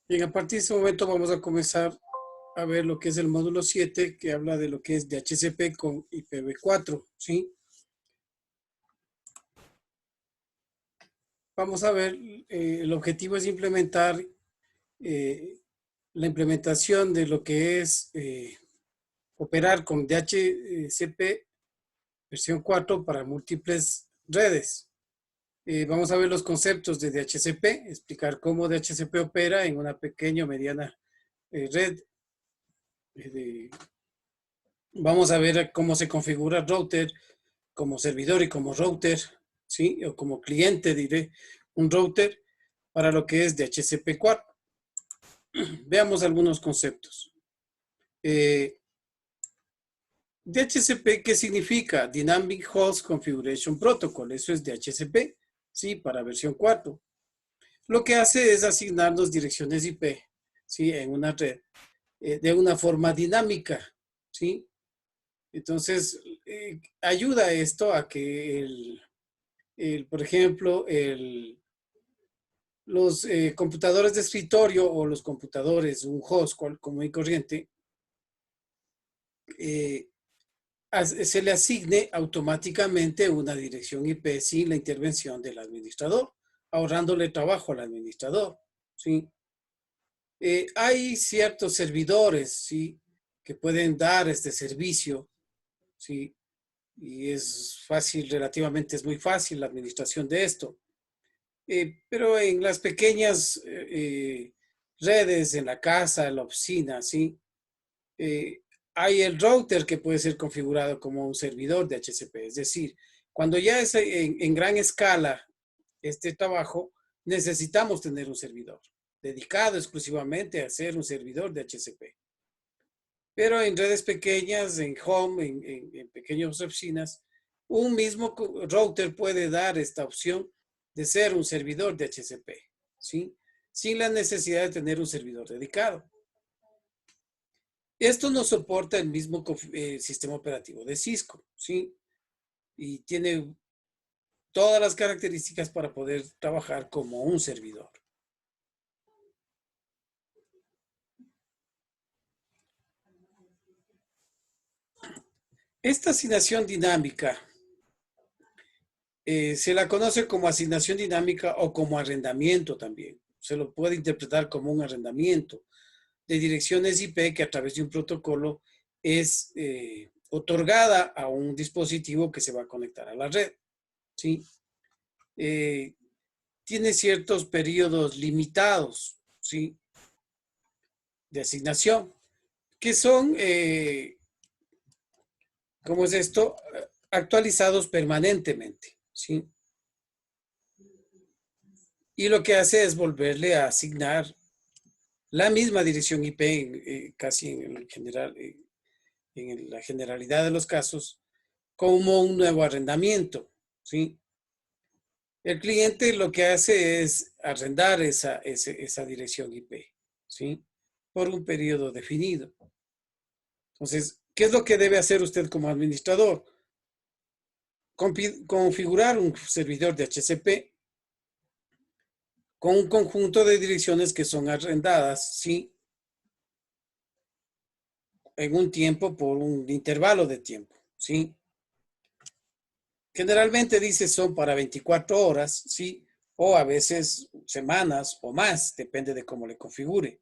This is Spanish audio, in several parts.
Bien, a partir de este momento vamos a comenzar a ver lo que es el módulo 7, que habla de lo que es DHCP con IPv4, ¿sí? Vamos a ver, el objetivo es implementar la implementación de lo que es operar con DHCP versión 4 para múltiples redes. Vamos a ver los conceptos de DHCP, explicar cómo DHCP opera en una pequeña o mediana red. Vamos a ver cómo se configura el router como servidor y como router, ¿sí? O como cliente, diré, un router para lo que es DHCP4. Veamos algunos conceptos. DHCP, ¿qué significa? Dynamic Host Configuration Protocol. Eso es DHCP, ¿sí? Para versión 4. Lo que hace es asignarnos direcciones IP, ¿sí? En una red, de una forma dinámica, ¿sí? Entonces, ayuda esto a que por ejemplo, los computadores de escritorio o los computadores, un host común y corriente, se le asigne automáticamente una dirección IP sin la intervención del administrador, ahorrándole trabajo al administrador, ¿sí? Hay ciertos servidores, ¿sí? Que pueden dar este servicio, ¿sí? Y es fácil, relativamente es muy fácil la administración de esto. Pero en las pequeñas redes, en la casa, en la oficina, ¿sí? Hay el router que puede ser configurado como un servidor de DHCP. Es decir, cuando ya es en gran escala este trabajo, necesitamos tener un servidor dedicado exclusivamente a ser un servidor de DHCP. Pero en redes pequeñas, en home, en pequeñas oficinas, un mismo router puede dar esta opción de ser un servidor de DHCP, ¿sí? Sin la necesidad de tener un servidor dedicado. Esto no soporta el mismo sistema operativo de Cisco, ¿sí? Y tiene todas las características para poder trabajar como un servidor. Esta asignación dinámica se la conoce como asignación dinámica o como arrendamiento también. Se lo puede interpretar como un arrendamiento de direcciones IP que a través de un protocolo es otorgada a un dispositivo que se va a conectar a la red, ¿sí? Tiene ciertos periodos limitados, ¿sí? De asignación, que son, ¿cómo es esto? Actualizados permanentemente, ¿sí? Y lo que hace es volverle a asignar la misma dirección IP, casi en el general, en la generalidad de los casos, como un nuevo arrendamiento, ¿sí? El cliente lo que hace es arrendar esa dirección IP, ¿sí? Por un periodo definido. Entonces, ¿qué es lo que debe hacer usted como administrador? Configurar un servidor de DHCP con un conjunto de direcciones que son arrendadas, ¿sí? En un tiempo por un intervalo de tiempo, ¿sí? Generalmente dice son para 24 horas, ¿sí? O a veces semanas o más, depende de cómo le configure.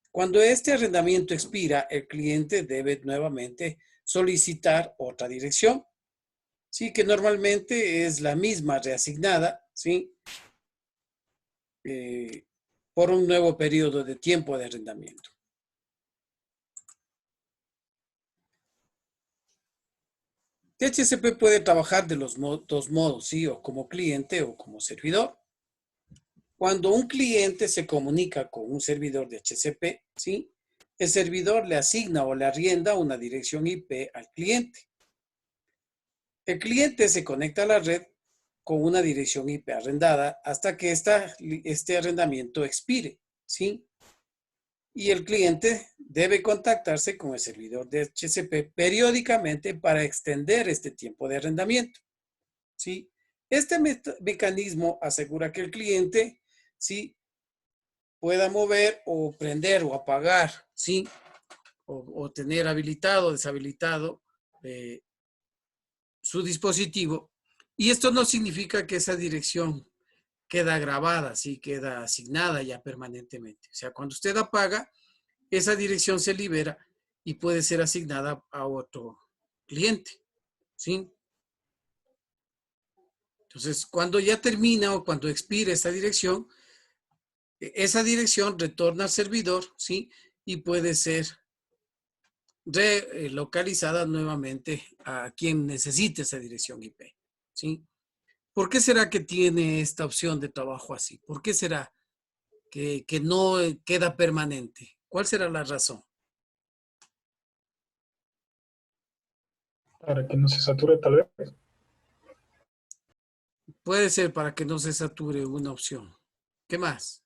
Cuando este arrendamiento expira, el cliente debe nuevamente solicitar otra dirección, ¿sí? Que normalmente es la misma reasignada, ¿sí? Por un nuevo periodo de tiempo de arrendamiento. DHCP puede trabajar de los dos modos, ¿sí? O como cliente o como servidor. Cuando un cliente se comunica con un servidor de DHCP, ¿sí? El servidor le asigna o le arrienda una dirección IP al cliente. El cliente se conecta a la red con una dirección IP arrendada hasta que este arrendamiento expire, ¿sí? Y el cliente debe contactarse con el servidor de DHCP periódicamente para extender este tiempo de arrendamiento, ¿sí? Este mecanismo asegura que el cliente, ¿sí? pueda mover o prender o apagar, ¿sí? O tener habilitado o deshabilitado su dispositivo. Y esto no significa que esa dirección queda grabada, ¿sí? Queda asignada ya permanentemente. O sea, cuando usted apaga, esa dirección se libera y puede ser asignada a otro cliente, ¿sí? Entonces, cuando ya termina o cuando expire esa dirección retorna al servidor, ¿sí? Y puede ser relocalizada nuevamente a quien necesite esa dirección IP, ¿sí? ¿Por qué será que tiene esta opción de trabajo así? ¿Por qué será que no queda permanente? ¿Cuál será la razón? para que no se sature tal vez. Puede ser para que no se sature una opción. ¿Qué más?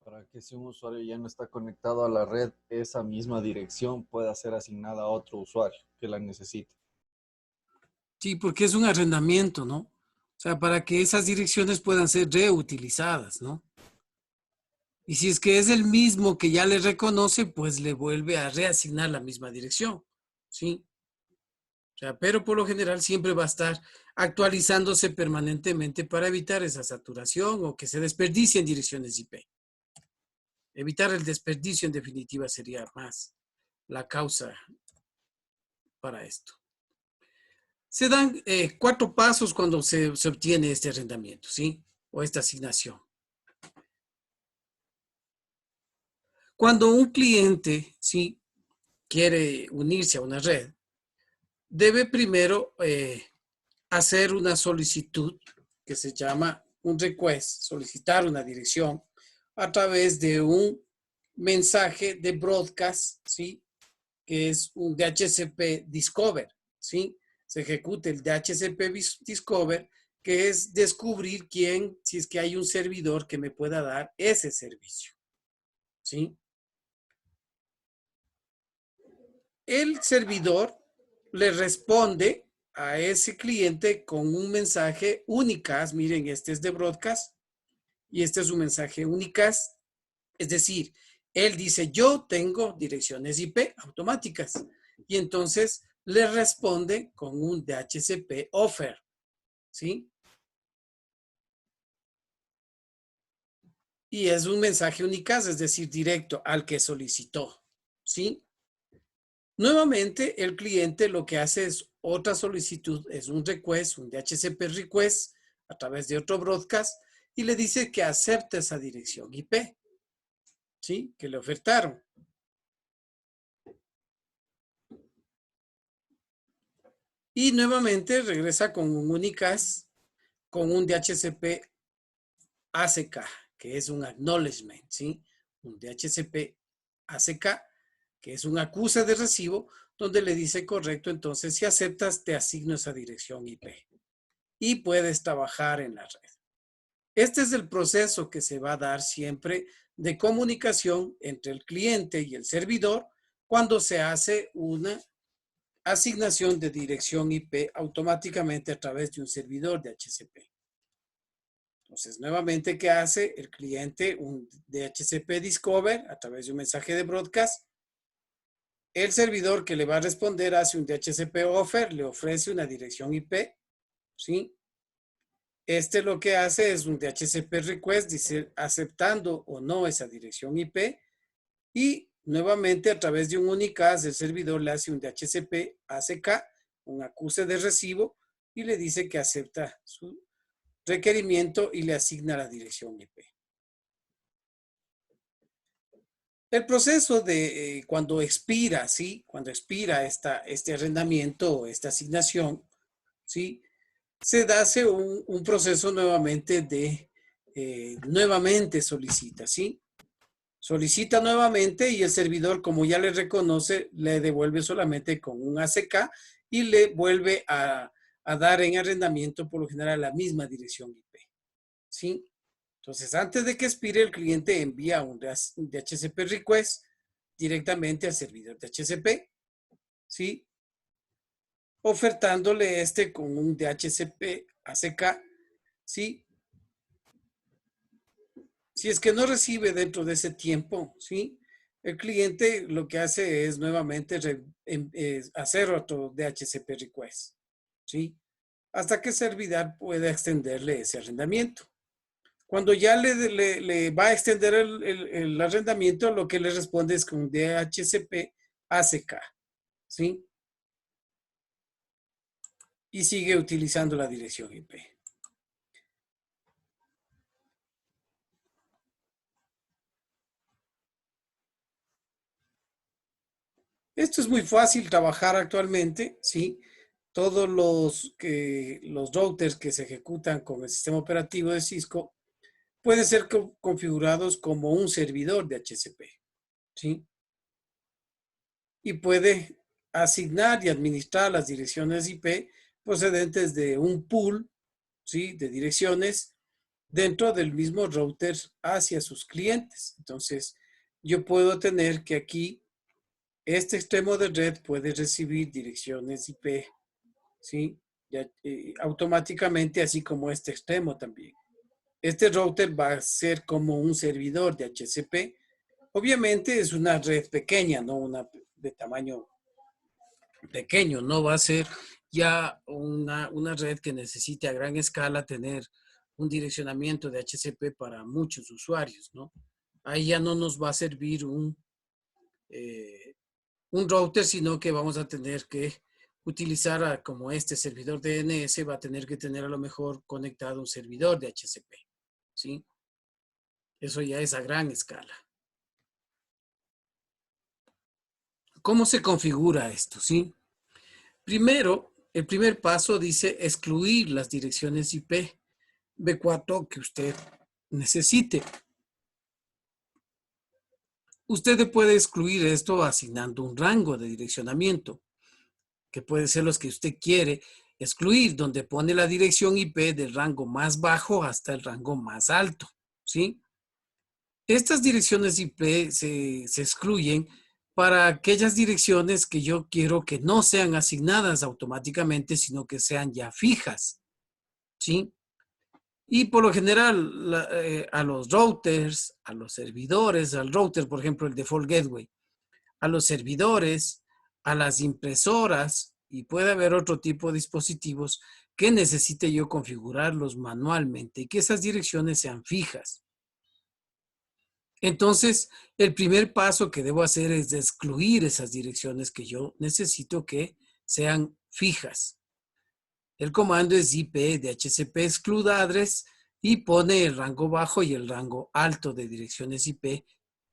Para que si un usuario ya no está conectado a la red, esa misma dirección pueda ser asignada a otro usuario que la necesite. Sí, porque es un arrendamiento, ¿no? O sea, para que esas direcciones puedan ser reutilizadas, ¿no? Y si es que es el mismo que ya le reconoce, pues le vuelve a reasignar la misma dirección, ¿sí? O sea, pero por lo general siempre va a estar actualizándose permanentemente para evitar esa saturación o que se desperdicien direcciones IP. Evitar el desperdicio en definitiva sería más la causa para esto. Se dan 4 pasos cuando se obtiene este arrendamiento, ¿sí? O esta asignación. Cuando un cliente, ¿sí? Quiere unirse a una red, debe primero hacer una solicitud que se llama un request, solicitar una dirección a través de un mensaje de broadcast, ¿sí? Que es un DHCP Discover, ¿sí? Se ejecuta el DHCP Discover, que es descubrir quién, si es que hay un servidor que me pueda dar ese servicio, ¿sí? El servidor le responde a ese cliente con un mensaje únicas. Miren, este es de broadcast y este es un mensaje únicas. Es decir, él dice, yo tengo direcciones IP automáticas. Y entonces le responde con un DHCP offer, ¿sí? Y es un mensaje únicas, es decir, directo al que solicitó, ¿sí? Nuevamente, el cliente lo que hace es otra solicitud, es un request, un DHCP request a través de otro broadcast y le dice que acepte esa dirección IP, ¿sí? Que le ofertaron. Y nuevamente regresa con un unicast, con un DHCP ACK, que es un acknowledgement, ¿sí? Un DHCP ACK, que es un acuse de recibo, donde le dice correcto, entonces si aceptas te asigno esa dirección IP y puedes trabajar en la red. Este es el proceso que se va a dar siempre de comunicación entre el cliente y el servidor cuando se hace una asignación de dirección IP automáticamente a través de un servidor de HCP. Entonces, nuevamente, ¿qué hace el cliente? Un DHCP Discover a través de un mensaje de broadcast. El servidor que le va a responder hace un DHCP Offer, le ofrece una dirección IP, ¿sí? Este lo que hace es un DHCP request, dice aceptando o no esa dirección IP y nuevamente a través de un unicast el servidor le hace un DHCP ACK, un acuse de recibo y le dice que acepta su requerimiento y le asigna la dirección IP. El proceso de cuando expira, ¿sí? Cuando expira este arrendamiento o esta asignación, ¿sí? Se hace un proceso nuevamente de nuevamente solicita, ¿sí? Solicita nuevamente y el servidor, como ya le reconoce, le devuelve solamente con un ACK y le vuelve a dar en arrendamiento por lo general la misma dirección IP, ¿sí? Entonces, antes de que expire, el cliente envía un DHCP request directamente al servidor de HCP, ¿sí? Ofertándole este con un DHCP ACK, ¿sí? Si es que no recibe dentro de ese tiempo, ¿sí? El cliente lo que hace es nuevamente hacer otro DHCP request, ¿sí? Hasta que el servidor pueda extenderle ese arrendamiento. Cuando ya le va a extender el arrendamiento, lo que le responde es con DHCP ACK, ¿sí? Y sigue utilizando la dirección IP. Esto es muy fácil trabajar actualmente, ¿sí? Todos los routers que se ejecutan con el sistema operativo de Cisco pueden ser configurados como un servidor de HCP, ¿sí? Y puede asignar y administrar las direcciones IP procedentes de un pool, ¿sí? De direcciones dentro del mismo router hacia sus clientes. Entonces, yo puedo tener que aquí este extremo de red puede recibir direcciones IP, ¿sí? Ya, automáticamente, así como este extremo también. Este router va a ser como un servidor de HCP. Obviamente es una red pequeña, no una de tamaño pequeño, no va a ser ya una red que necesite a gran escala tener un direccionamiento de HCP para muchos usuarios, ¿no? Ahí ya no nos va a servir un router, sino que vamos a tener que utilizar como este servidor DNS, va a tener que tener a lo mejor conectado un servidor de HCP, ¿sí? Eso ya es a gran escala. ¿Cómo se configura esto, sí? Primero, el primer paso dice excluir las direcciones IP B4 que usted necesite. Usted puede excluir esto asignando un rango de direccionamiento, que puede ser los que usted quiere excluir, donde pone la dirección IP del rango más bajo hasta el rango más alto, ¿sí? Estas direcciones IP se excluyen para aquellas direcciones que yo quiero que no sean asignadas automáticamente, sino que sean ya fijas, ¿sí? Y por lo general, a los routers, a los servidores, al router, por ejemplo, el default gateway, a los servidores, a las impresoras, y puede haber otro tipo de dispositivos que necesite yo configurarlos manualmente y que esas direcciones sean fijas. Entonces, el primer paso que debo hacer es de excluir esas direcciones que yo necesito que sean fijas. El comando es IP DHCP exclude address y pone el rango bajo y el rango alto de direcciones IP,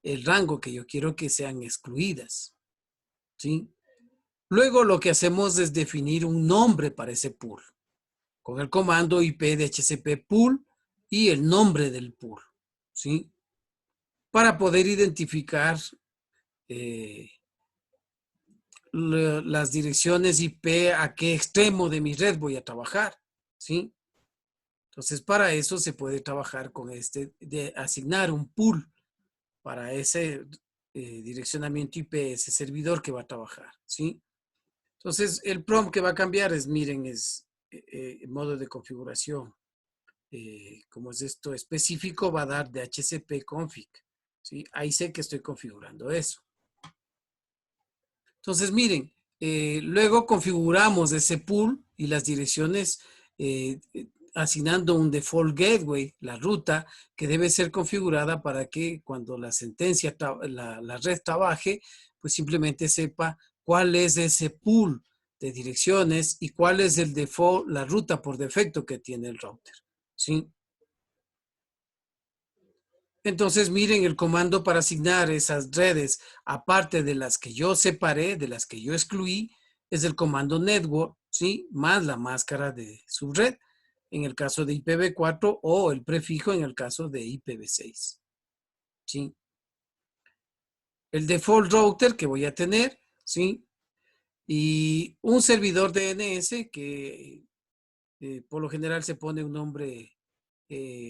el rango que yo quiero que sean excluidas, ¿sí? Luego lo que hacemos es definir un nombre para ese pool con el comando IP DHCP pool y el nombre del pool, ¿sí? Para poder identificar eh, las direcciones IP a qué extremo de mi red voy a trabajar, ¿sí? Entonces, para eso se puede trabajar con de asignar un pool para ese direccionamiento IP, ese servidor que va a trabajar, ¿sí? Entonces, el prompt que va a cambiar es, miren, es modo de configuración. Como es esto específico, va a dar DHCP config, ¿sí? Ahí sé que estoy configurando eso. Entonces, miren, luego configuramos ese pool y las direcciones asignando un default gateway, la ruta que debe ser configurada para que cuando la sentencia, la red trabaje, pues simplemente sepa cuál es ese pool de direcciones y cuál es el default, la ruta por defecto que tiene el router, ¿sí? Entonces, miren, el comando para asignar esas redes, aparte de las que yo separé, de las que yo excluí, es el comando network, ¿sí? Más la máscara de subred, en el caso de IPv4, o el prefijo en el caso de IPv6, ¿sí? El default router que voy a tener, ¿sí? Y un servidor DNS que por lo general se pone un nombre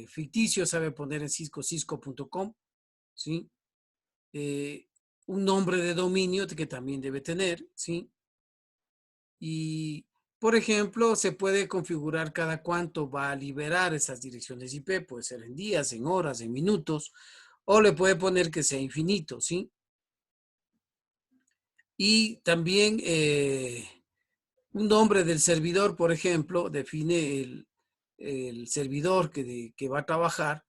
ficticio, sabe poner en Cisco, cisco.com, ¿sí? Un nombre de dominio que también debe tener, ¿sí? Y Por ejemplo, se puede configurar cada cuánto va a liberar esas direcciones IP, puede ser en días, en horas, en minutos, o le puede poner que sea infinito, ¿sí? Y también un nombre del servidor, por ejemplo, define el servidor que va a trabajar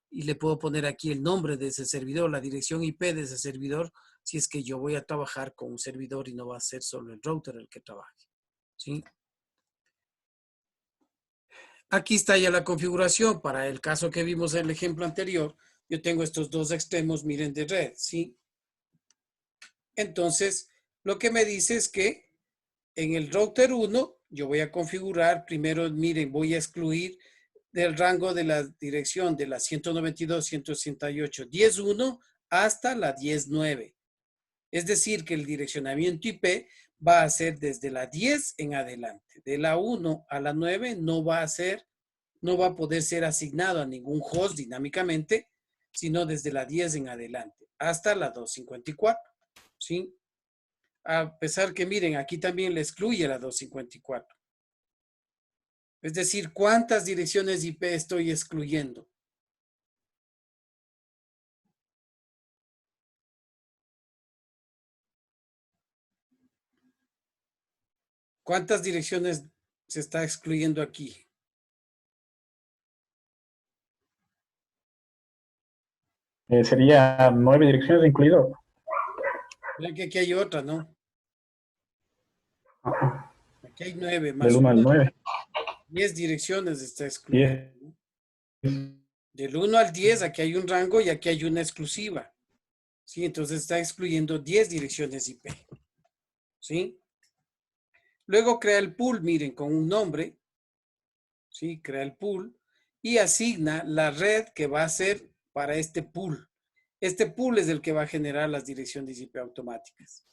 y le puedo poner aquí el nombre de ese servidor, la dirección IP de ese servidor, si es que yo voy a trabajar con un servidor y no va a ser solo el router el que trabaje, ¿sí? Aquí está ya la configuración. Para el caso que vimos en el ejemplo anterior, yo tengo estos dos extremos, miren, de red, ¿sí? Entonces, lo que me dice es que en el router 1, yo voy a configurar, primero, miren, voy a excluir del rango de la dirección de la 192.168.10.1 hasta la 10.9. Es decir, que el direccionamiento IP va a ser desde la 10 en adelante. De la 1 a la 9 no va a poder ser asignado a ningún host dinámicamente, sino desde la 10 en adelante, hasta la 254, ¿sí? A pesar que, miren, aquí también le excluye la 254. Es decir, ¿cuántas direcciones IP estoy excluyendo? ¿Cuántas direcciones se está excluyendo aquí? Sería 9 direcciones incluido. Miren que aquí hay otra, ¿no? Ajá. Aquí hay 9 Del más 1 al una. 9. 10 direcciones está excluyendo, 10. ¿no? Del 1 al 10, aquí hay un rango y aquí hay una exclusiva. ¿Sí? Entonces está excluyendo 10 direcciones IP. ¿Sí? Luego crea el pool, miren, con un nombre. ¿Sí? Crea el pool y asigna la red que va a ser para este pool. Este pool es el que va a generar las direcciones IP automáticas.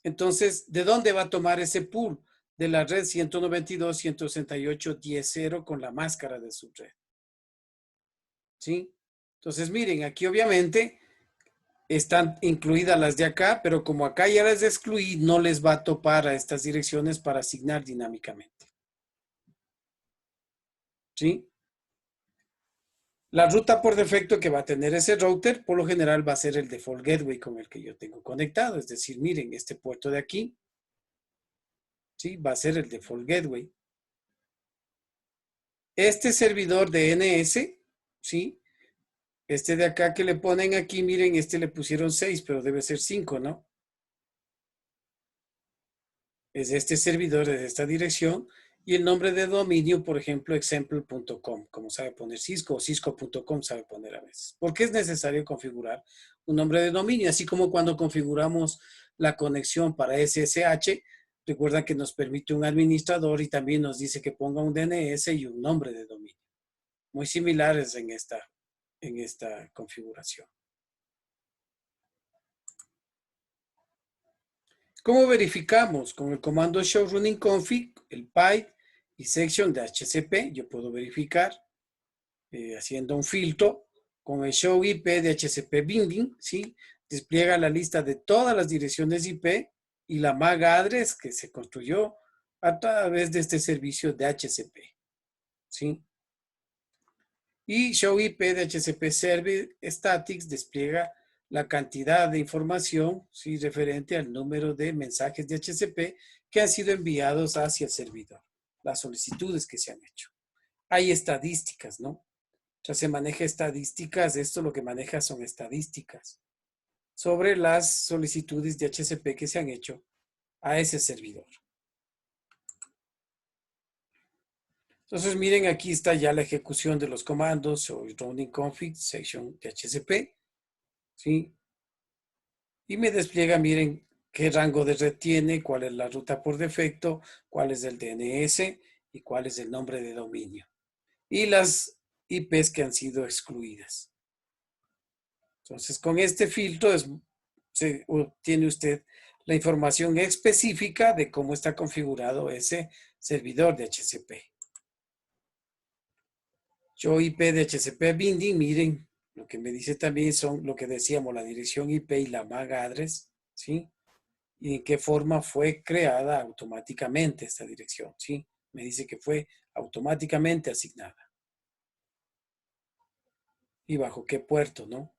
Entonces, ¿de dónde va a tomar ese pool? De la red 192.168.10.0 con la máscara de subred. ¿Sí? Entonces, miren, aquí obviamente están incluidas las de acá, pero como acá ya las excluí, no les va a topar a estas direcciones para asignar dinámicamente. ¿Sí? La ruta por defecto que va a tener ese router, por lo general va a ser el default gateway con el que yo tengo conectado. Es decir, miren, este puerto de aquí, ¿sí? Va a ser el default gateway. Este servidor de NS, ¿sí? Este de acá que le ponen aquí, miren, este le pusieron 6, pero debe ser 5, ¿no? Es este servidor de esta dirección y el nombre de dominio, por ejemplo, example.com, como sabe poner Cisco o cisco.com sabe poner a veces. ¿Por qué es necesario configurar un nombre de dominio? Así como cuando configuramos la conexión para SSH, recuerda que nos permite un administrador y también nos dice que ponga un DNS y un nombre de dominio. Muy similares en esta configuración. ¿Cómo verificamos? Con el comando show running config, el pipe y section de HCP, yo puedo verificar haciendo un filtro con el show IP de HCP binding, ¿sí? Despliega la lista de todas las direcciones IP y la MAC address que se construyó a través de este servicio de HCP, ¿sí? Y show IP de HCP Server Statics despliega la cantidad de información, ¿sí? Referente al número de mensajes de HCP que han sido enviados hacia el servidor, las solicitudes que se han hecho. Hay estadísticas, ¿no? O sea, se maneja estadísticas, esto lo que maneja son estadísticas sobre las solicitudes de HCP que se han hecho a ese servidor. Entonces, miren, aquí está ya la ejecución de los comandos o running config section de HCP, ¿sí? Y me despliega, miren, qué rango de red tiene, cuál es la ruta por defecto, cuál es el DNS y cuál es el nombre de dominio. Y las IPs que han sido excluidas. Entonces, con este filtro se obtiene usted la información específica de cómo está configurado ese servidor de HCP. Yo IP de HCP binding, miren, lo que me dice también son lo que decíamos, la dirección IP y la MAC address, ¿sí? y en qué forma fue creada automáticamente esta dirección, ¿sí? Me dice que fue automáticamente asignada. ¿Y bajo qué puerto, no?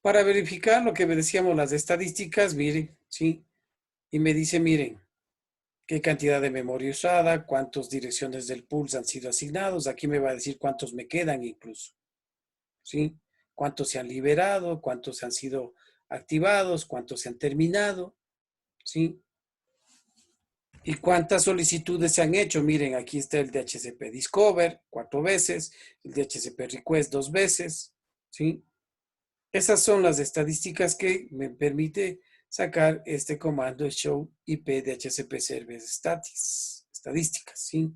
Para verificar lo que decíamos, las estadísticas, miren, ¿sí? Y me dice, miren, qué cantidad de memoria usada, cuántas direcciones del pulse han sido asignados. Aquí me va a decir cuántos me quedan incluso, ¿sí? Cuántos se han liberado, cuántos han sido activados, cuántos se han terminado, ¿sí? ¿Y cuántas solicitudes se han hecho? Miren, aquí está el DHCP Discover 4 veces, el DHCP Request 2 veces, ¿sí? Esas son las estadísticas que me permite sacar este comando show IP DHCP Service Status, estadísticas, ¿sí?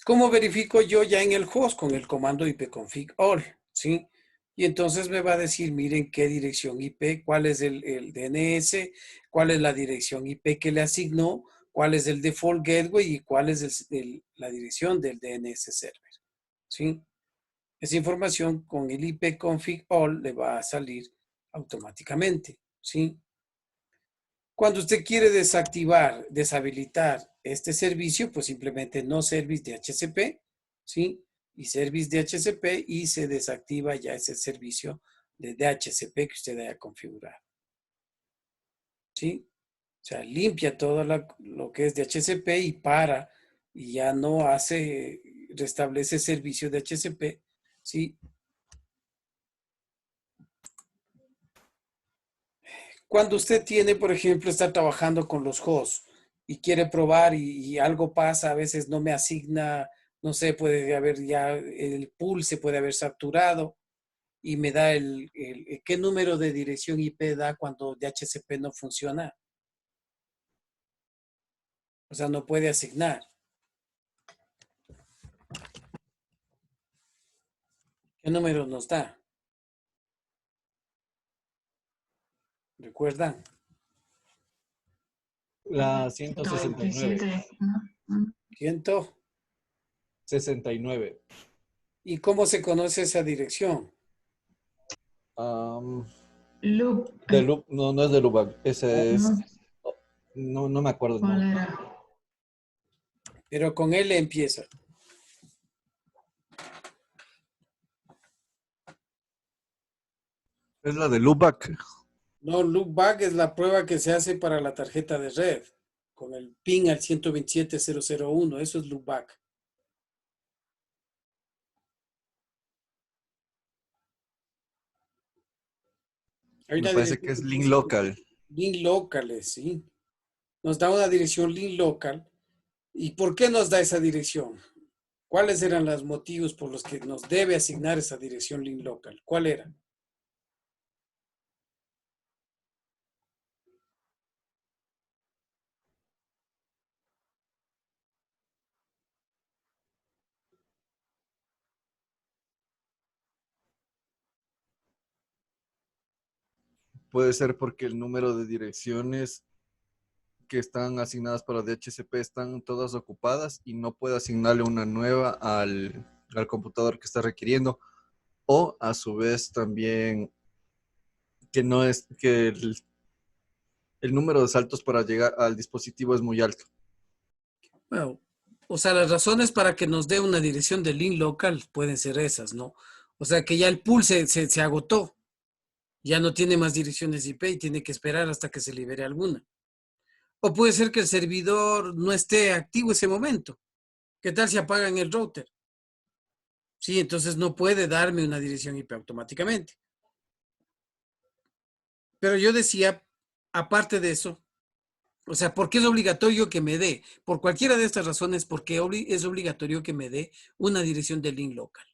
¿Cómo verifico yo ya en el host? Con el comando ipconfig all, ¿sí? Y entonces me va a decir, miren qué dirección IP, cuál es el DNS, cuál es la dirección IP que le asignó, cuál es el default gateway y cuál es la dirección del DNS server, ¿sí? Esa información con el ipconfig all le va a salir automáticamente, ¿sí? Cuando usted quiere desactivar, deshabilitar este servicio, pues simplemente no service DHCP, ¿sí? Y service DHCP y se desactiva ya ese servicio de DHCP que usted haya configurado, ¿sí? O sea, limpia todo lo que es DHCP y para, y ya no hace, restablece servicio de DHCP, ¿sí? Cuando usted tiene, por ejemplo, está trabajando con los hosts y quiere probar y algo pasa, a veces no me asigna, no sé, puede haber ya el pool se puede haber saturado y me da qué número de dirección IP da cuando DHCP no funciona. O sea, no puede asignar. ¿Qué número nos da? ¿Recuerdan? La 169. 100. 69. ¿Y cómo se conoce esa dirección? Loop. De loop, no, no es de loopback. Ese es. No, No, no me acuerdo el ¿cuál nombre. era? Pero con L empieza. Es la de loopback. No, loopback es la prueba que se hace para la tarjeta de red, con el PIN al 127.001. Eso es loopback. Hay Me una parece dirección que es que link dice local. link local, ¿sí? Nos da una dirección link local. ¿Y por qué nos da esa dirección? ¿Cuáles eran los motivos por los que nos debe asignar esa dirección link local? ¿Cuál era? Puede ser porque el número de direcciones que están asignadas para DHCP están todas ocupadas y no puede asignarle una nueva al computador que está requiriendo. O a su vez también que no es que el número de saltos para llegar al dispositivo es muy alto. Bueno, o sea, las razones para que nos dé una dirección de link local pueden ser esas, ¿no? O sea, que ya el pool se agotó, ya no tiene más direcciones IP y tiene que esperar hasta que se libere alguna. O puede ser que el servidor no esté activo ese momento. ¿Qué tal si apagan el router? Sí, entonces no puede darme una dirección IP automáticamente. Pero yo decía, aparte de eso, o sea, ¿por qué es obligatorio que me dé? Por cualquiera de estas razones, ¿por qué es obligatorio que me dé una dirección de link local?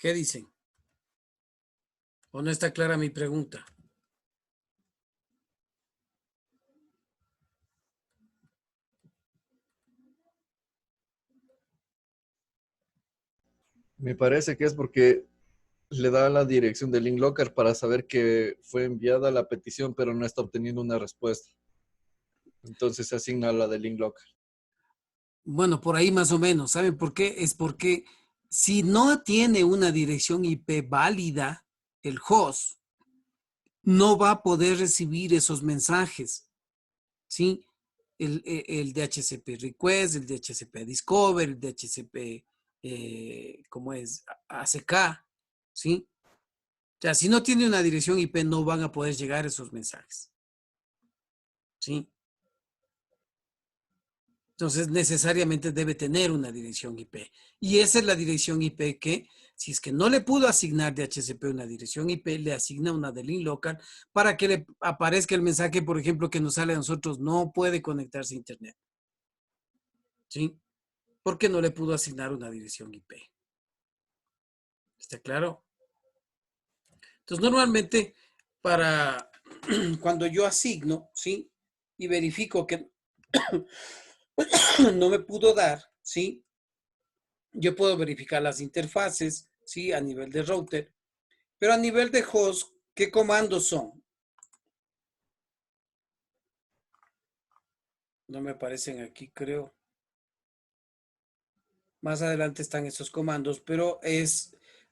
¿Qué dicen? ¿O no está clara mi pregunta? Me parece que es porque le da la dirección del link local para saber que fue enviada la petición, pero no está obteniendo una respuesta. Entonces se asigna la del link local. Bueno, por ahí más o menos. ¿Saben por qué? Es porque si no tiene una dirección IP válida, el host no va a poder recibir esos mensajes, ¿sí? El DHCP request, el DHCP discover, el DHCP, ¿cómo es? ACK, ¿sí? O sea, si no tiene una dirección IP, no van a poder llegar esos mensajes, ¿sí? Entonces, necesariamente debe tener una dirección IP. Y esa es la dirección IP que, si es que no le pudo asignar DHCP una dirección IP, le asigna una de link local para que le aparezca el mensaje, por ejemplo, que nos sale a nosotros, no puede conectarse a Internet. ¿Sí? Porque no le pudo asignar una dirección IP. ¿Está claro? Entonces, normalmente, para cuando yo asigno, ¿sí? Y verifico que no me pudo dar, ¿sí? Yo puedo verificar las interfaces, ¿sí? A nivel de router, pero a nivel de host, ¿qué comandos son? No me aparecen aquí, creo. Más adelante están esos comandos, pero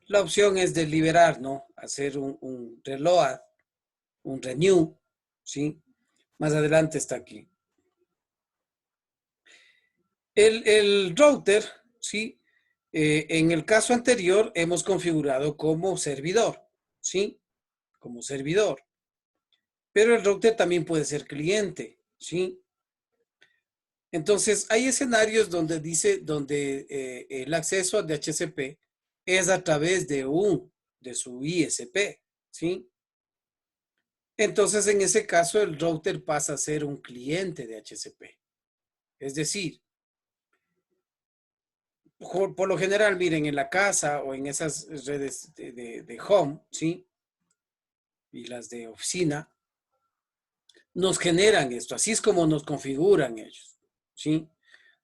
la opción es de liberar, ¿no? Hacer un reload, un renew, ¿sí? Más adelante está aquí. El router, ¿sí? En el caso anterior hemos configurado como servidor, ¿sí? Como servidor. Pero el router también puede ser cliente, ¿sí? Entonces, hay escenarios donde donde el acceso a DHCP es a través de su ISP, ¿sí? Entonces, en ese caso, el router pasa a ser un cliente de HCP. Es decir, por lo general, miren, en la casa o en esas redes de home, ¿sí? Y las de oficina, nos generan esto. Así es como nos configuran ellos, ¿sí?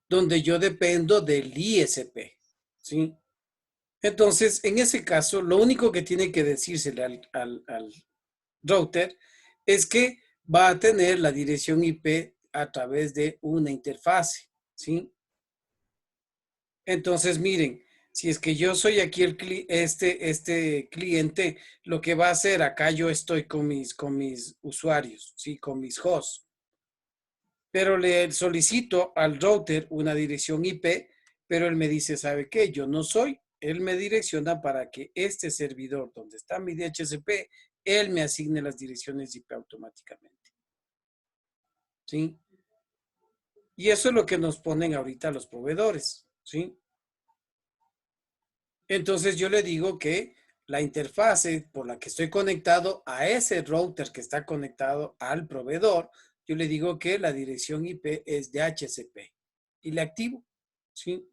Donde yo dependo del ISP, ¿sí? Entonces, en ese caso, lo único que tiene que decírsele al router es que va a tener la dirección IP a través de una interfase, ¿sí? Entonces, miren, si es que yo soy aquí este cliente, lo que va a hacer acá yo estoy con mis usuarios, ¿sí? Con mis hosts. Pero le solicito al router una dirección IP, pero él me dice, ¿sabe qué? Yo no soy. Él me direcciona para que este servidor donde está mi DHCP, él me asigne las direcciones IP automáticamente. ¿Sí? Y eso es lo que nos ponen ahorita los proveedores. ¿Sí? Entonces yo le digo que la interfase por la que estoy conectado a ese router que está conectado al proveedor, yo le digo que la dirección IP es DHCP y le activo. ¿Sí?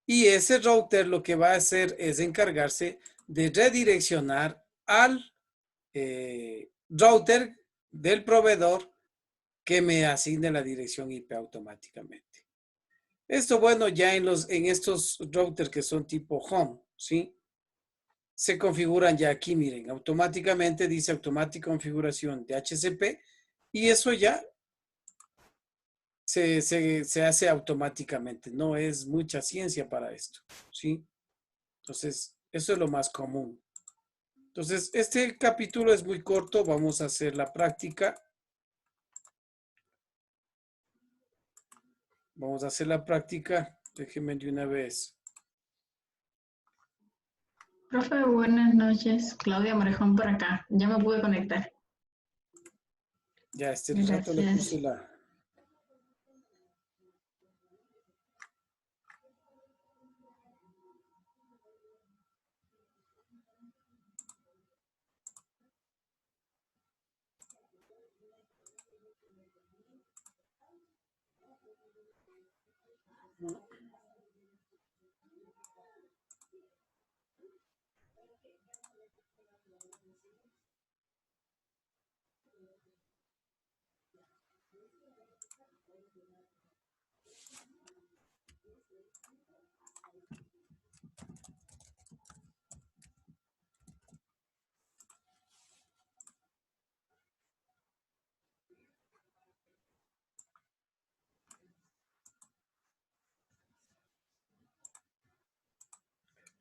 Y ese router lo que va a hacer es encargarse de redireccionar al router del proveedor que me asigne la dirección IP automáticamente. Esto, bueno, ya en estos routers que son tipo home, ¿sí? Se configuran ya aquí, miren, automáticamente dice automática configuración de HCP y eso ya se hace automáticamente. No es mucha ciencia para esto, ¿sí? Entonces, eso es lo más común. Entonces, este capítulo es muy corto. Vamos a hacer la práctica. Vamos a hacer la práctica. Déjenme de una vez. Profe, buenas noches. Claudia Morejón por acá. Ya me pude conectar. Ya, este rato le puse Gracias. la...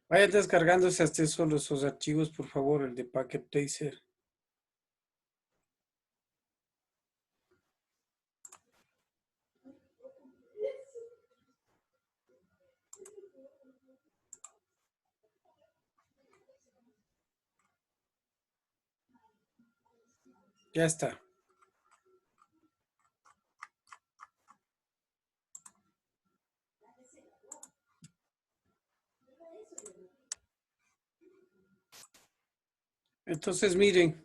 Vayan descargándose hasta solo esos archivos, por favor, el de Packet Tracer. Ya está. Entonces, miren,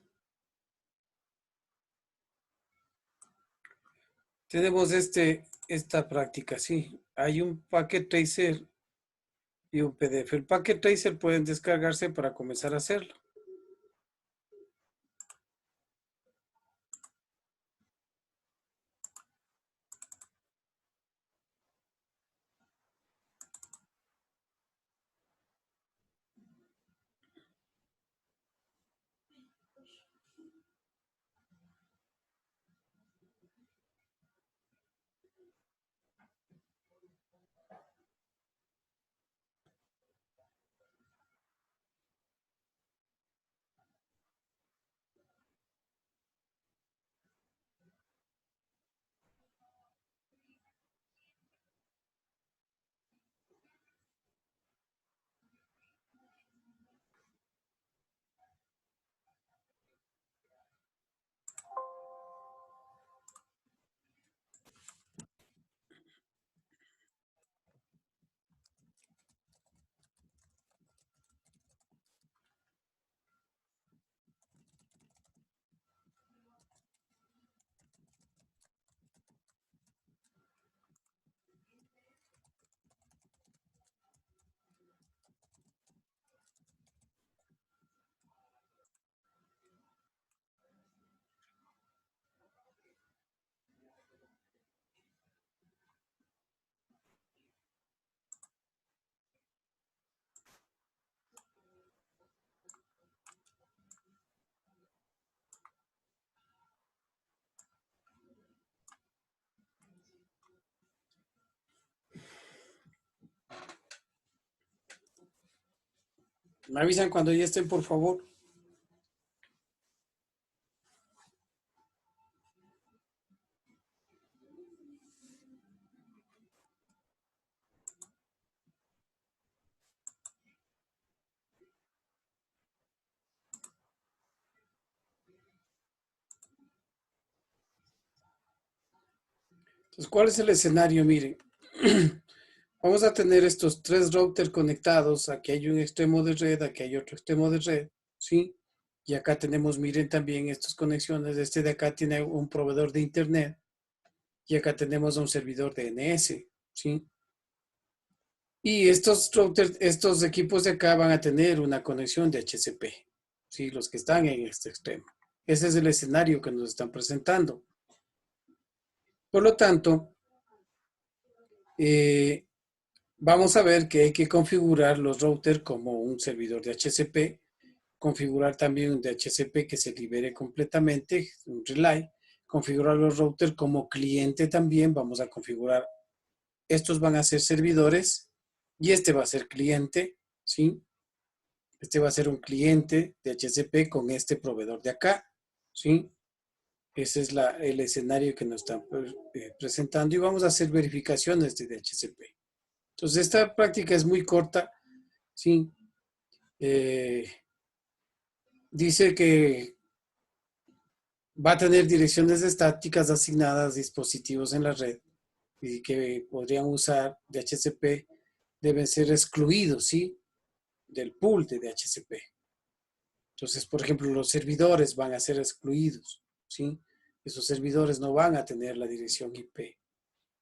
tenemos esta práctica, sí. Hay un Packet Tracer y un PDF. El Packet Tracer pueden descargarse para comenzar a hacerlo. Me avisan cuando ya estén, por favor. Entonces, ¿cuál es el escenario? Miren, vamos a tener estos tres routers conectados. Aquí hay un extremo de red, aquí hay otro extremo de red, ¿sí? Y acá tenemos, miren también estas conexiones. Este de acá tiene un proveedor de internet y acá tenemos un servidor DNS, ¿sí? Y estos routers, estos equipos de acá van a tener una conexión de HCP, ¿sí? Los que están en este extremo. Ese es el escenario que nos están presentando. Por lo tanto, vamos a ver que hay que configurar los routers como un servidor de HCP, configurar también un DHCP que se libere completamente, un relay, configurar los routers como cliente también, vamos a configurar, estos van a ser servidores y este va a ser cliente, ¿sí? Este va a ser un cliente de HCP con este proveedor de acá, ¿sí? Ese es el escenario que nos están presentando y vamos a hacer verificaciones de DHCP. Entonces, esta práctica es muy corta, ¿sí? Dice que va a tener direcciones estáticas asignadas a dispositivos en la red y que podrían usar DHCP, deben ser excluidos, ¿sí? Del pool de DHCP. Entonces, por ejemplo, los servidores van a ser excluidos, ¿sí? Esos servidores no van a tener la dirección IP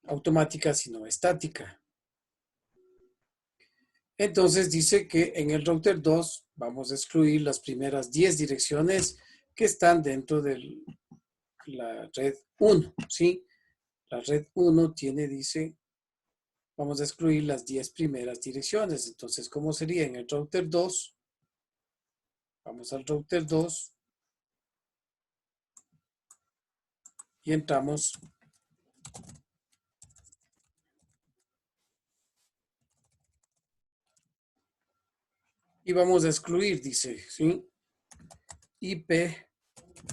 automática, sino estática. Entonces dice que en el router 2 vamos a excluir las primeras 10 direcciones que están dentro de la red 1, ¿sí? La red 1 tiene, dice, vamos a excluir las 10 primeras direcciones. Entonces, ¿cómo sería en el router 2? Vamos al router 2 y entramos. Y vamos a excluir, dice, ¿sí? IP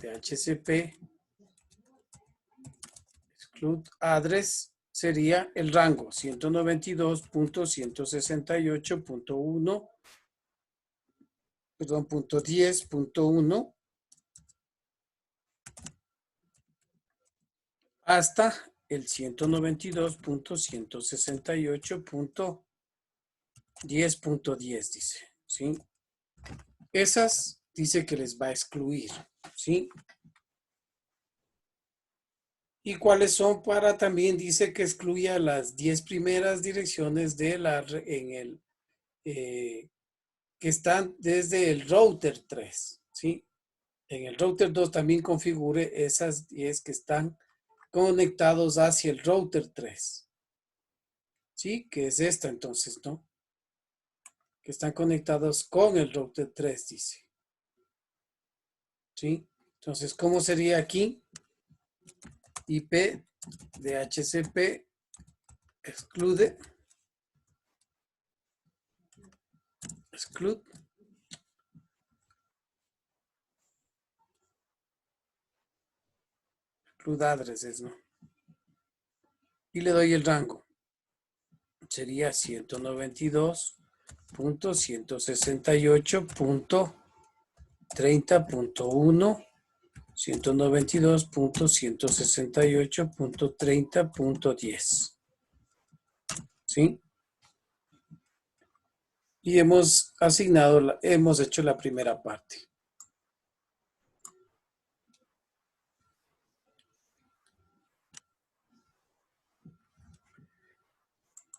DHCP exclude address sería el rango 192.168.1, perdón, .10.1 hasta el 192.168.10.10 dice, ¿sí? Esas dice que les va a excluir, ¿sí? ¿Y cuáles son para también? Dice que excluya las 10 primeras direcciones de que están desde el router 3, ¿sí? En el router 2 también configure esas 10 que están conectados hacia el router 3, ¿sí? Que es esta entonces, ¿no? Que están conectados con el router 3, dice. ¿Sí? Entonces, ¿cómo sería aquí? IP DHCP exclude addresses, ¿no? Y le doy el rango. Sería 192.168.30.1, 192.168.30.10. ¿Sí? Y hemos asignado, hemos hecho la primera parte.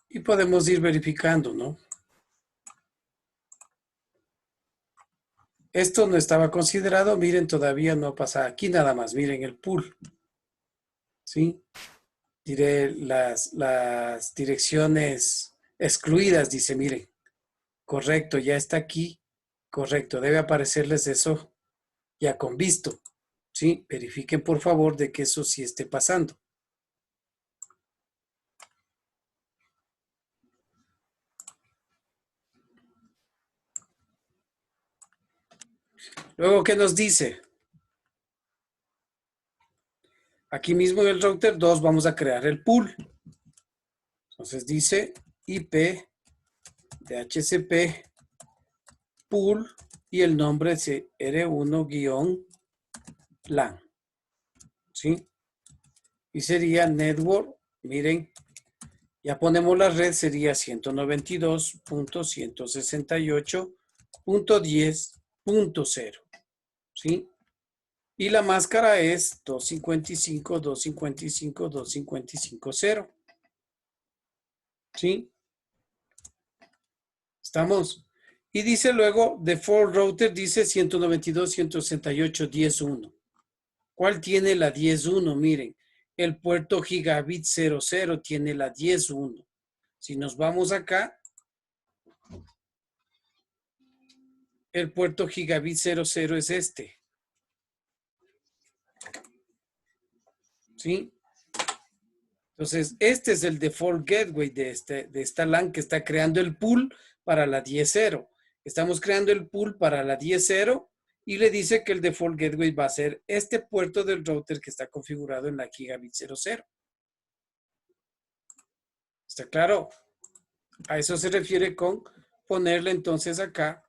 Y podemos ir verificando, ¿no? Esto no estaba considerado, miren, todavía no pasa aquí nada más, miren el pool. ¿Sí? Diré las direcciones excluidas, dice, miren. Correcto, ya está aquí. Correcto, debe aparecerles eso ya con visto. ¿Sí? Verifiquen por favor de que eso sí esté pasando. Luego, ¿qué nos dice? Aquí mismo en el router 2 vamos a crear el pool. Entonces dice IP DHCP pool y el nombre es R1-LAN. ¿Sí? Y sería network, miren, ya ponemos la red, sería 192.168.10.0. ¿Sí? Y la máscara es 255.255.255.0. ¿Sí? ¿Estamos? Y dice luego, default router dice 192.168.10.1. ¿Cuál tiene la 10.1? Miren, el puerto gigabit 00 tiene la 10.1. Si nos vamos acá, el puerto gigabit 00 es este. ¿Sí? Entonces, este es el default gateway de esta LAN que está creando el pool para la 10.0. Estamos creando el pool para la 10.0 y le dice que el default gateway va a ser este puerto del router que está configurado en la gigabit 00. ¿Está claro? A eso se refiere con ponerle entonces acá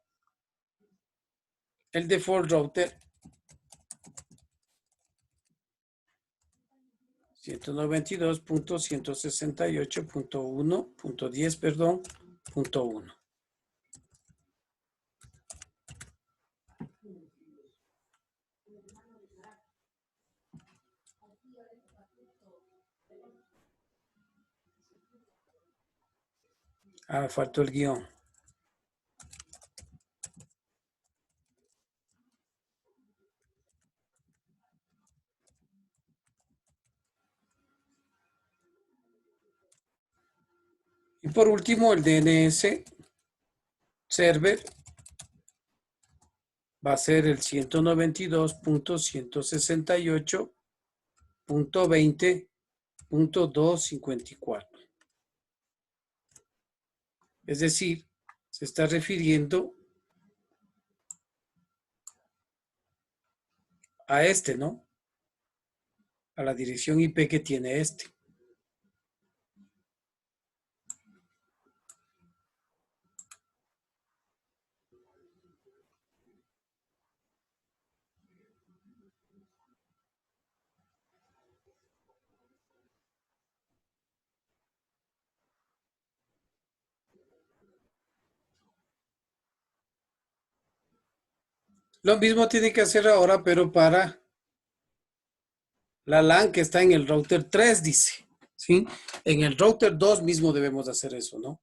el default router 192.168.1.10, perdón, .1. Ah, faltó el guión. Y por último, el DNS server va a ser el 192.168.20.254. Es decir, se está refiriendo a este, ¿no? A la dirección IP que tiene este. Lo mismo tiene que hacer ahora, pero para la LAN que está en el router 3, dice. ¿Sí? En el router 2 mismo debemos hacer eso, ¿no?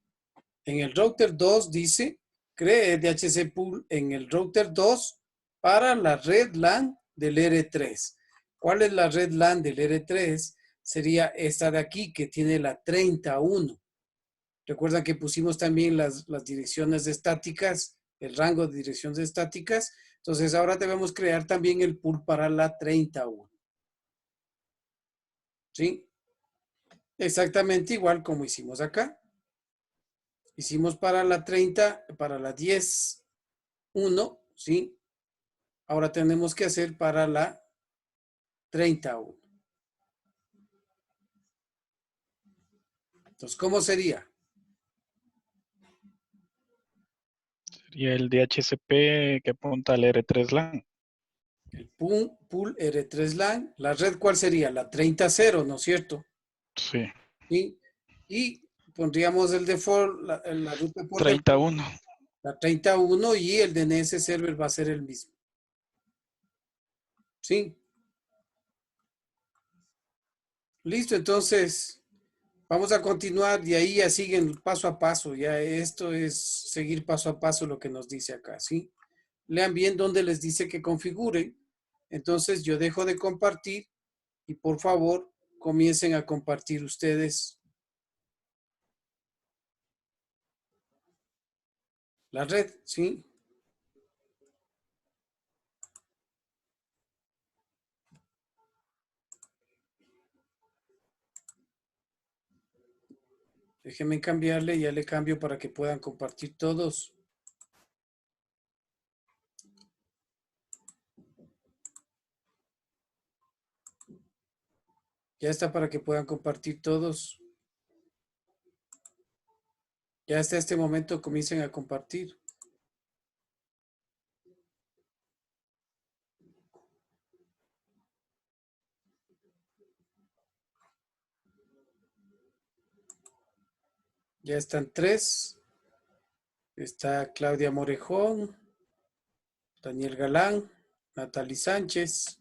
En el router 2 dice, cree DHC pool en el router 2 para la red LAN del R3. ¿Cuál es la red LAN del R3? Sería esta de aquí que tiene la 31. Recuerdan que pusimos también las direcciones estáticas, el rango de direcciones estáticas. Entonces ahora debemos crear también el pool para la 31. ¿Sí? Exactamente igual como hicimos acá. Hicimos para la 30, para la 10, 1, ¿sí? Ahora tenemos que hacer para la 31. Entonces, ¿cómo sería? Sería el DHCP que apunta al R3 LAN. El pool R3 LAN. ¿La red cuál sería? La 30.0, ¿no es cierto? Sí. ¿Sí? Y pondríamos el default, la ruta por default, 31. la 31 y el DNS server va a ser el mismo. ¿Sí? Listo, entonces vamos a continuar. De ahí ya siguen paso a paso. Ya esto es seguir paso a paso lo que nos dice acá, ¿sí? Lean bien donde les dice que configuren. Entonces yo dejo de compartir y por favor comiencen a compartir ustedes la red, ¿sí? Déjenme cambiarle, ya le cambio para que puedan compartir todos. Ya está para que puedan compartir todos. Ya hasta este momento comiencen a compartir. Ya están 3. Está Claudia Morejón, Daniel Galán, Natalie Sánchez.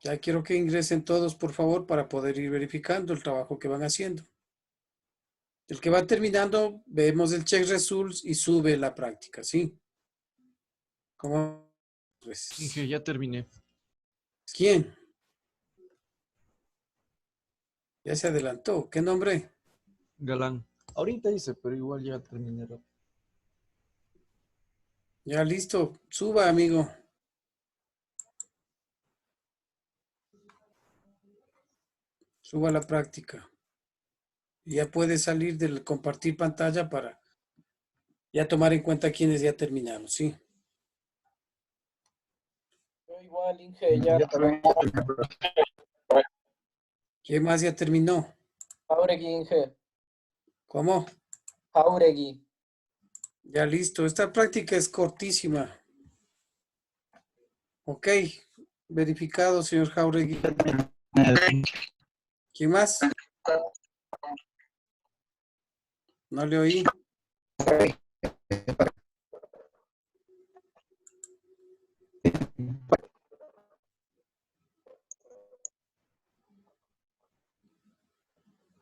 Ya quiero que ingresen todos, por favor, para poder ir verificando el trabajo que van haciendo. El que va terminando, vemos el check results y sube la práctica, ¿sí? ¿Cómo? Pues, Inge, ya terminé. ¿quién? Ya se adelantó. ¿Qué nombre? Galán. Ahorita hice, pero igual ya terminé. Ya listo. Suba, amigo. Suba la práctica. Y ya puede salir del compartir pantalla para ya tomar en cuenta quienes ya terminaron, ¿sí? Yo igual, Inge, ya también. ¿Quién más ya terminó? Jauregui, Inge. ¿Cómo? Jauregui. Ya listo. Esta práctica es cortísima. Ok. Verificado, señor Jauregui. ¿Quién más? No le oí.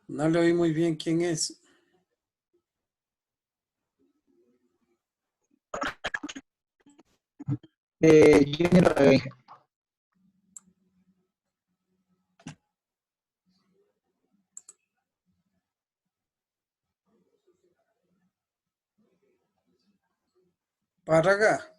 No le oí muy bien quién es. Junior, Párraga.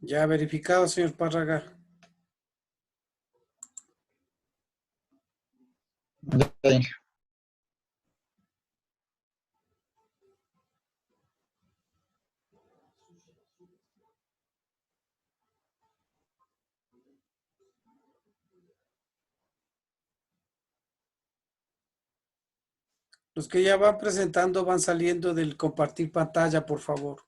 Ya verificado, señor Párraga. Ya está, Inge. Los que ya van presentando van saliendo del compartir pantalla, por favor.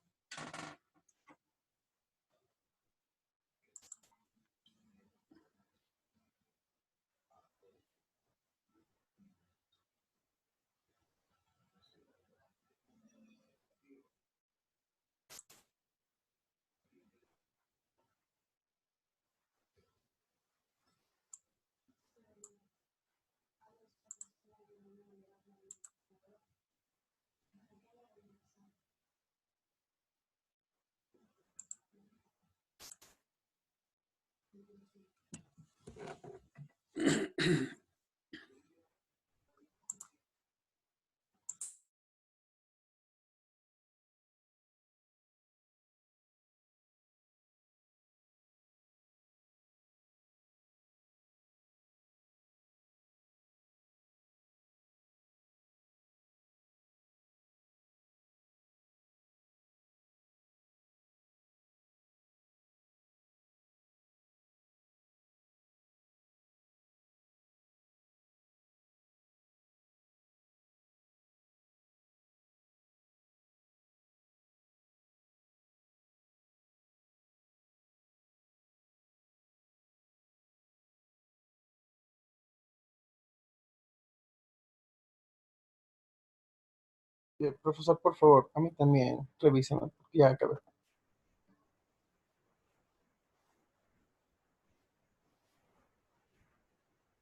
Profesor, por favor, a mí también, revísame, porque ya acabé.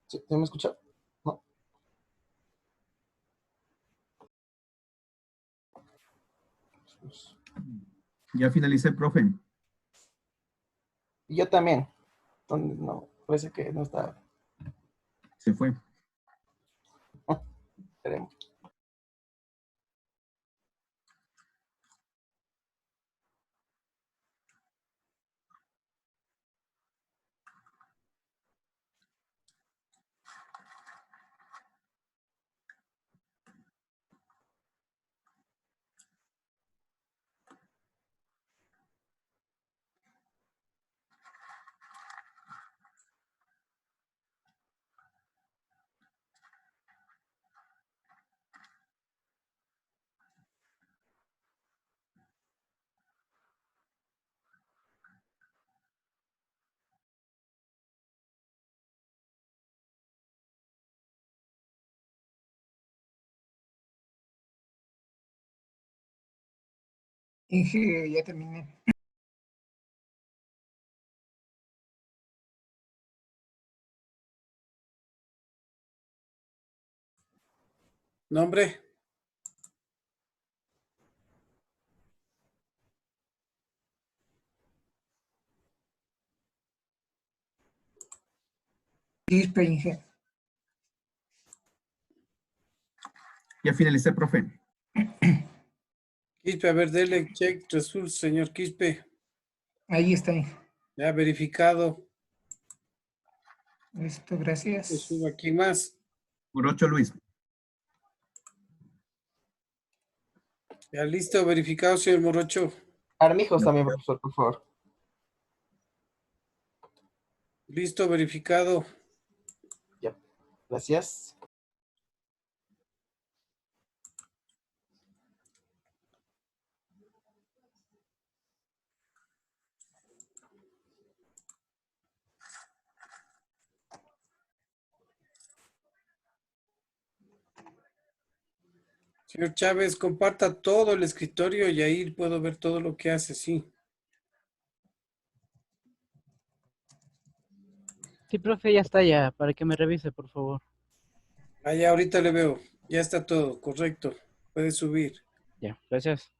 ¿Sí? ¿Ya me escucha? No. Ya finalicé, profe. Y yo también. No, parece que no está. Se fue. Esperemos. Inge, ya terminé. Nombre. Quispe, Inge. Ya finalicé, profe. Quispe, a ver, dele check results, señor Quispe. Ahí está, Inge. Ya verificado. Listo, Le gracias. subo aquí más. Morocho Luis. Ya listo, verificado, señor Morocho. Armijos también, profesor, por favor. Listo, verificado. Ya. Gracias. Señor Chávez, comparta todo el escritorio y ahí puedo ver todo lo que hace, sí. Sí, profe, ya está ya, para que me revise, por favor. Ah, ya, ahorita le veo. Ya está todo, correcto. Puede subir. Ya, gracias.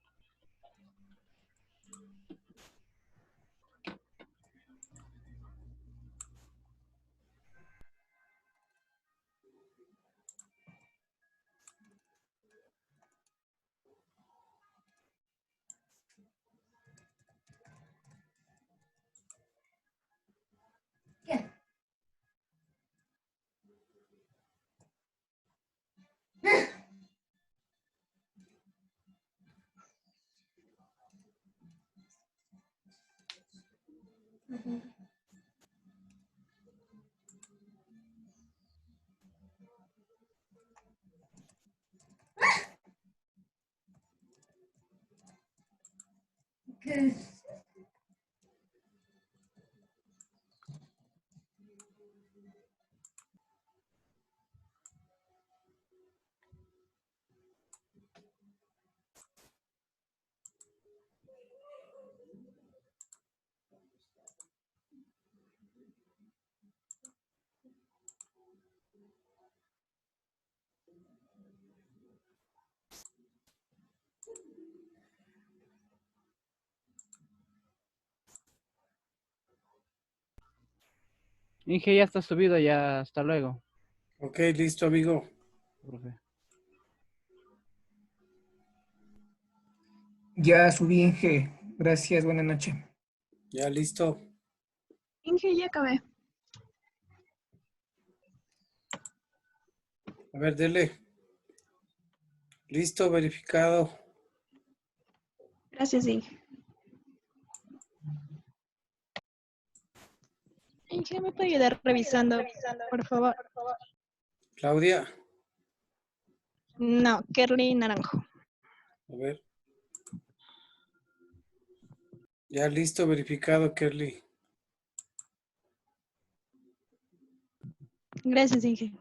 Inge, ya está subido, ya. Hasta luego, Ok, listo, amigo. profe. Ya subí, Inge. Gracias, buenas noches. Ya listo. Inge, ya acabé. A ver, dele. Listo, verificado. Gracias, Inge. Inge, ¿me puede ayudar revisando, por favor? Claudia, No, Kerly Naranjo. a ver. Ya listo, verificado, Kerly. Gracias, Inge.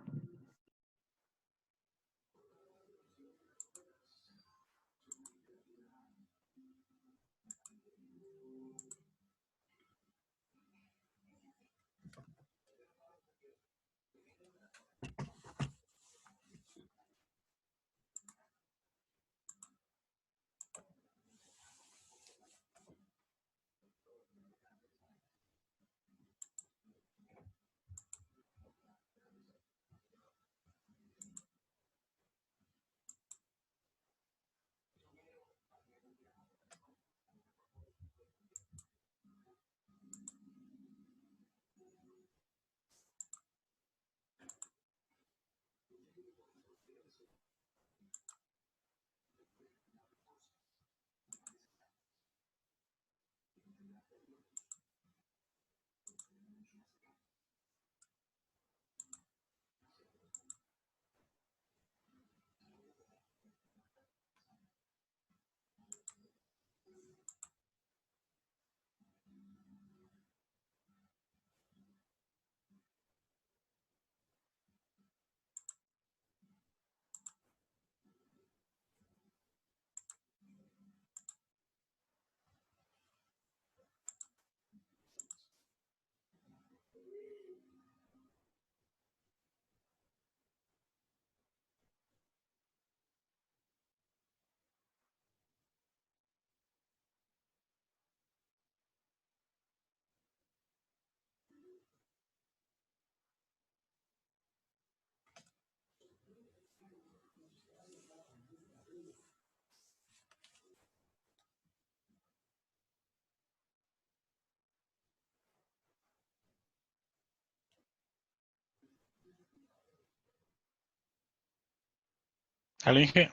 Al Inge,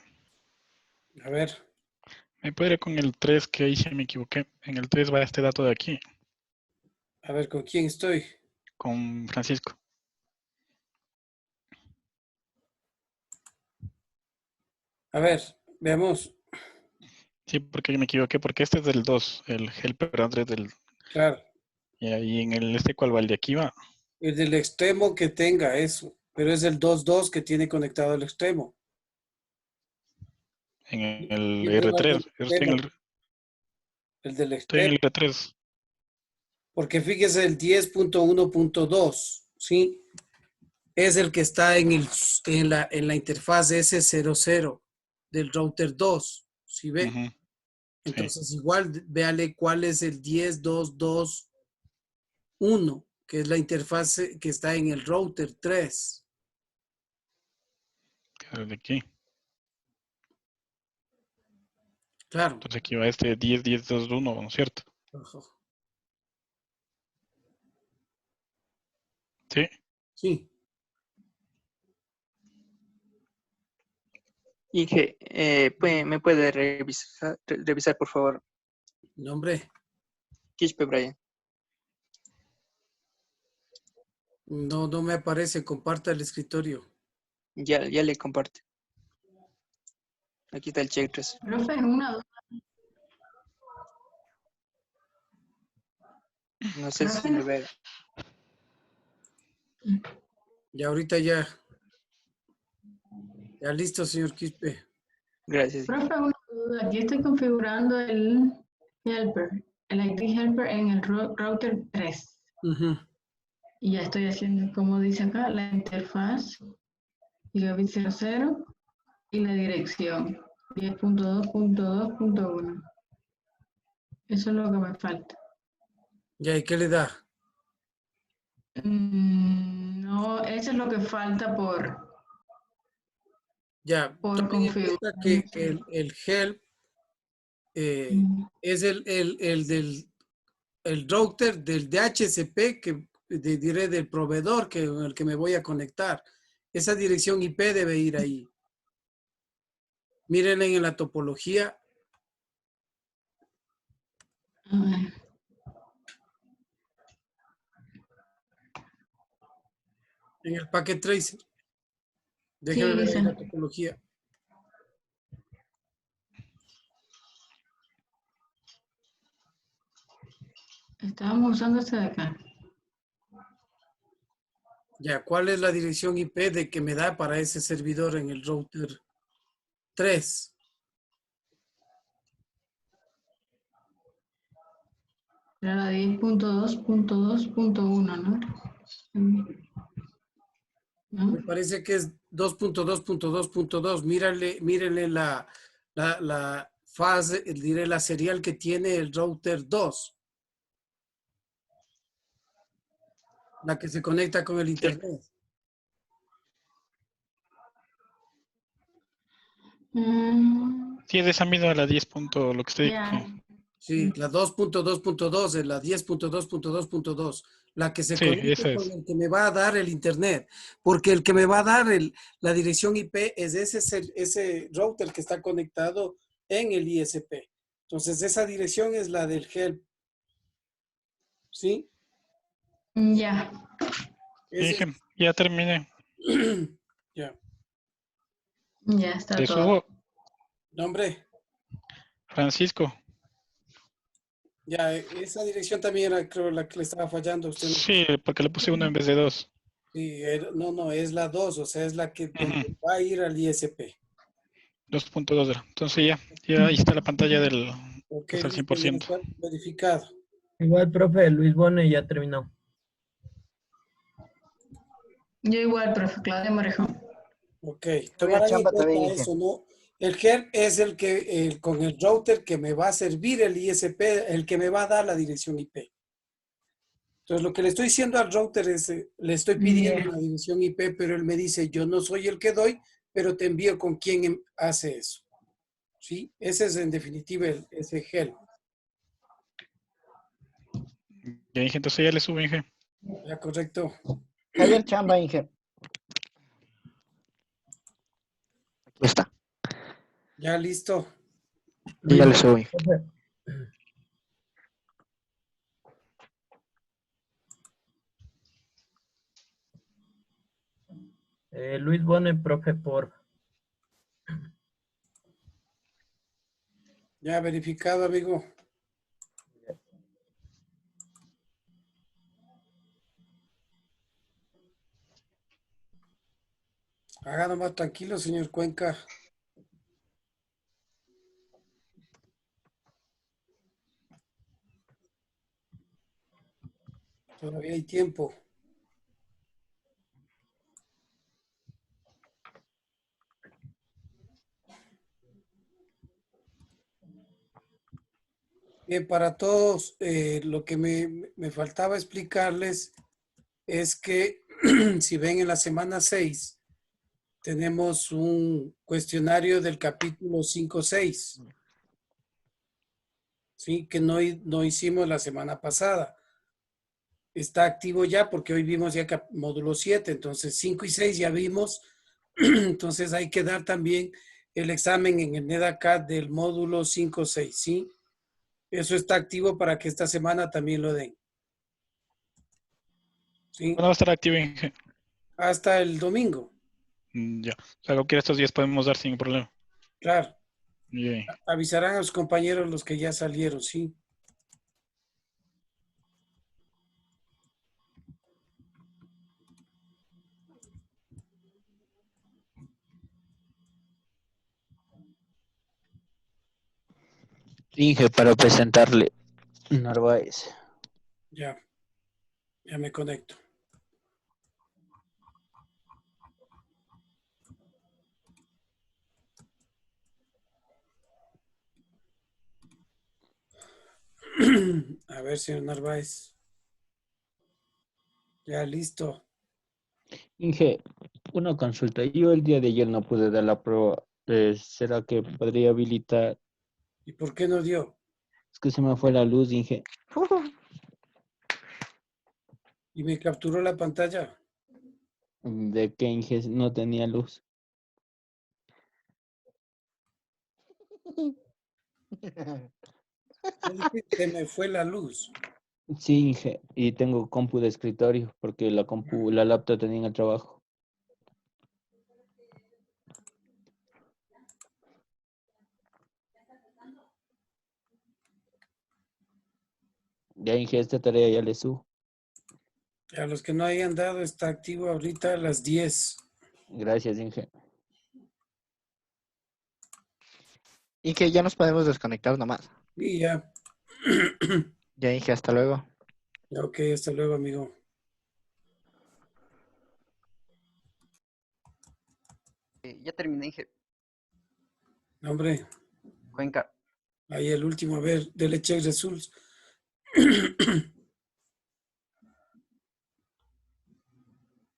A ver, ¿me puede ir con el 3 que ahí se me equivoqué? En el 3 va este dato de aquí, a ver, ¿con quién estoy? con Francisco. A ver, veamos. Sí, porque me equivoqué, porque este es del 2, el helper Andrés del... Claro, Y ahí en el este, ¿cuál va? El de aquí va. el del extremo que tenga eso, pero es el 2.2 que tiene conectado al extremo. En el Yendo al R3. del Yo estoy extremo, el del en extremo. el R3. Porque fíjese, el 10.1.2, ¿sí? Es el que está en la interfaz S00 del router 2, ¿sí ve? Ujú, sí. Entonces igual, véale cuál es el 10.2.2.1, que es la interfaz que está en el router 3. Que es el de aquí. Claro. Entonces aquí va este 10.10.2.1, ¿no es cierto? Ajá. Sí. Sí. Inge, ¿me puede revisar, por favor? Nombre. Quispe Brian. No, no me aparece. Comparta el escritorio. Ya le comparto. Aquí está el checklist. Profe, una duda. No sé si me ve. Y ahorita ya. Ya listo, señor Quispe. Gracias. Profe, una duda. Aquí estoy configurando el helper, el IT helper en el router 3. Ujú. Y ya estoy haciendo, como dice acá, la interfaz gigabit 00 y la dirección 10.2.2.1. Eso es lo que me falta. Ya, ¿y qué le da? No, eso es lo que falta Ya, por tomen en configurar. cuenta que el help es el router del DHCP que diré del proveedor el que me voy a conectar. Esa dirección IP debe ir ahí. Miren en la topología. En el packet tracer. Déjeme Sí, ver ahí dice. la topología. Estábamos usando este de acá. Ya, ¿cuál es la dirección IP de que me da para ese servidor en el router 3? Era la 10.2.2.1, ¿no? ¿No? Me parece que es 2.2.2.2. Mírenle la fase, diré la serial que tiene el router 2. La que se conecta con el internet. Sí, es de esa misma la 10 punto, lo que usted dijo. Sí, la 2.2.2 es la 10.2.2.2, la que se Sí, conecta esa con es. el que me va a dar el internet, porque el que me va a dar la dirección IP es ese router que está conectado en el ISP. Entonces, esa dirección es la del help. ¿Sí? Ya. Dije, ya terminé. Ya. Ya está ¿Le todo. subo? Nombre. Francisco. Ya, esa dirección también era, creo, la que le estaba fallando a usted. ¿No? Sí, porque le puse uno en vez de dos. Sí, no, es la 2, o sea, es la que donde va a ir al ISP. 2.2 era. Entonces ya ahí está la pantalla del Ok, que está al listo, ya 100%. está verificado. Igual, profe, Luis Bone ya terminó. Yo igual, profe, Claudia Morejón. Ok, Había tomarán en chamba cuenta también, dije. eso, ¿no? El help es el que, con el router que me va a servir el ISP, el que me va a dar la dirección IP. Entonces, lo que le estoy diciendo al router es, le estoy pidiendo una dirección IP, pero él me dice, yo no soy el que doy, pero te envío con quien hace eso. ¿Sí? Ese es en definitiva ese help. Ya dije, entonces ya le subo, Inge. Ya, correcto. Javier Chamba, Inge. Aquí está. Ya, listo. Ya le subo, Inge. Profe. Luis Bone, profe, por. Ya, verificado, amigo. Hágalo más tranquilo, señor Cuenca. Todavía hay tiempo. Bien, para todos, lo que me faltaba explicarles es que si ven en la semana 6, tenemos un cuestionario del capítulo 5-6, ¿sí? Que no hicimos la semana pasada. Está activo ya porque hoy vimos ya módulo 7, entonces 5 y 6 ya vimos, entonces hay que dar también el examen en el NEDACAD del módulo 5-6, ¿sí? Eso está activo para que esta semana también lo den. ¿sí? ¿Cuándo va a estar activo, Inge? Hasta el domingo, Ya. O sea, cualquiera de estos días podemos dar sin problema. claro. Bien. Avisarán a los compañeros los que ya salieron, sí. Inge, para presentarle. Narváez. Ya, ya me conecto. A ver, señor Narváez. Ya, listo. Inge, una consulta. Yo el día de ayer no pude dar la prueba. ¿Será que podría habilitar? ¿Y por qué no dio? Es que se me fue la luz, Inge. ¿Y me capturó la pantalla? De que Inge no tenía luz. Se me fue la luz. Sí, Inge. Y tengo compu de escritorio porque la laptop tenía en el trabajo. Ya, Inge, esta tarea ya le subo. A los que no hayan dado, está activo ahorita a las 10. Gracias, Inge. Inge, ya nos podemos desconectar nomás. Y ya. Ya, Inge, hasta luego. Ok, hasta luego, amigo. Ya terminé, Inge. Hombre, Cuenca. ahí el último, a ver, dele check results.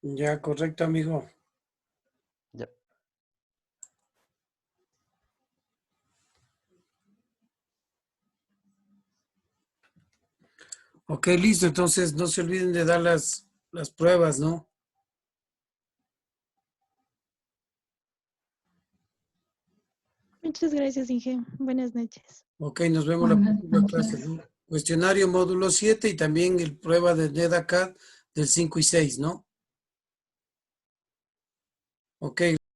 Ya, correcto, amigo. Ya. Ok, listo. Entonces, no se olviden de dar las pruebas, ¿no? Muchas gracias, Inge. Buenas noches. Ok, nos vemos la Buenas próxima noches. clase, ¿no? Cuestionario módulo 7 y también el prueba de NetACAD del 5 y 6, ¿no? Ok,